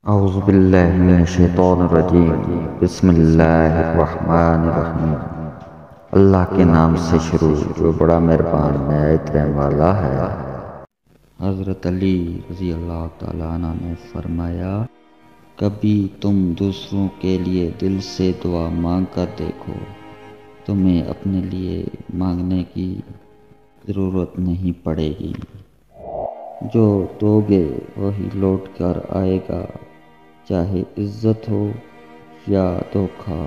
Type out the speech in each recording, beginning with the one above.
اعوذ باللہ من الشیطان الرجیم بسم اللہ الرحمن الرحیم۔ اللہ کے نام سے شروع جو بڑا مہربان نہایت رحم والا ہے۔ حضرت علی رضی اللہ تعالیٰ عنہ نے فرمایا، کبھی تم دوسروں کے لیے دل سے دعا مانگ کر دیکھو، تمہیں اپنے لیے مانگنے کی ضرورت نہیں پڑے گی۔ جو دو گے وہی لوٹ کر آئے گا، چاہے عزت ہو یا دھوکہ۔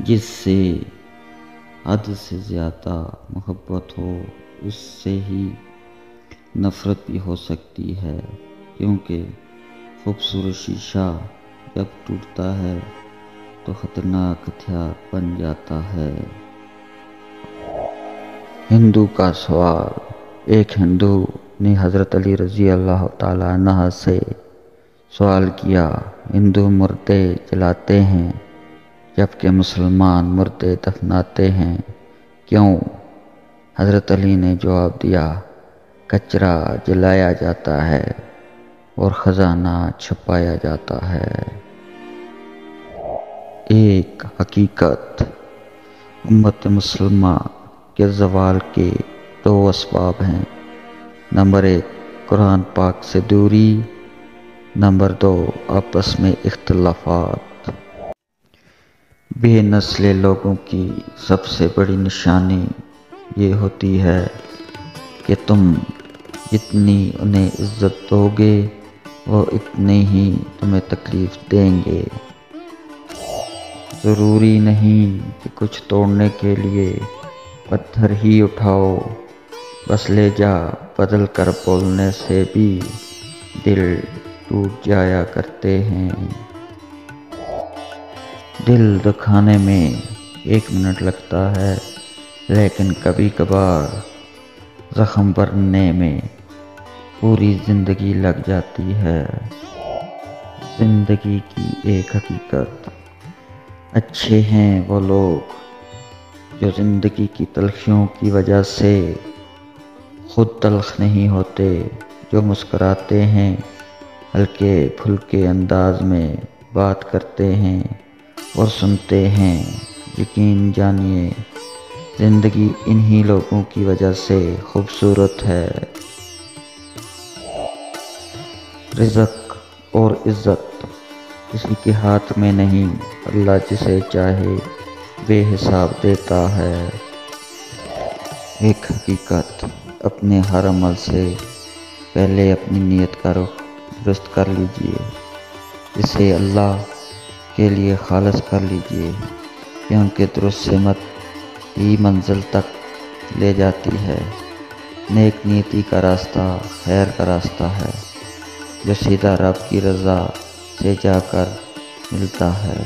جس سے حد سے زیادہ محبت ہو اس سے ہی نفرت بھی ہو سکتی ہے، کیونکہ خوبصورت شیشہ جب ٹوٹتا ہے تو خطرناک ہتھیار بن جاتا ہے۔ ہندو کا سوال۔ ایک ہندو نے حضرت علی رضی اللہ تعالیٰ عنہ سے سوال کیا، ہندو مردے جلاتے ہیں جبکہ مسلمان مردے دفناتے ہیں، کیوں؟ حضرت علی نے جواب دیا، کچرا جلایا جاتا ہے اور خزانہ چھپایا جاتا ہے۔ ایک حقیقت۔ امت مسلمہ کے زوال کے دو اسباب ہیں۔ نمبر 1 قرآن پاک سے دوری، نمبر 2 آپس میں اختلافات۔ بے نسل لوگوں کی سب سے بڑی نشانی یہ ہوتی ہے کہ تم جتنی انہیں عزت دو گے وہ اتنے ہی تمہیں تکلیف دیں گے۔ ضروری نہیں کہ کچھ توڑنے کے لیے پتھر ہی اٹھاؤ، بس لہجہ بدل کر بولنے سے بھی دل ٹوٹ جایا کرتے ہیں۔ دل دکھانے میں 1 منٹ لگتا ہے، لیکن کبھی کبھار زخم بھرنے میں پوری زندگی لگ جاتی ہے۔ زندگی کی ایک حقیقت۔ اچھے ہیں وہ لوگ جو زندگی کی تلخیوں کی وجہ سے خود تلخ نہیں ہوتے، جو مسکراتے ہیں، ہلکے پھلکے انداز میں بات کرتے ہیں اور سنتے ہیں۔ یقین جانیے زندگی انہی لوگوں کی وجہ سے خوبصورت ہے۔ رزق اور عزت کسی کے ہاتھ میں نہیں، اللہ جسے چاہے بے حساب دیتا ہے۔ ایک حقیقت۔ اپنے ہر عمل سے پہلے اپنی نیت کا رخ درست کر لیجئے، اسے اللہ کے لیے خالص کر لیجئے، کیونکہ درست سمت ہی منزل تک لے جاتی ہے۔ نیک نیتی کا راستہ خیر کا راستہ ہے جو سیدھا رب کی رضا سے جا کر ملتا ہے۔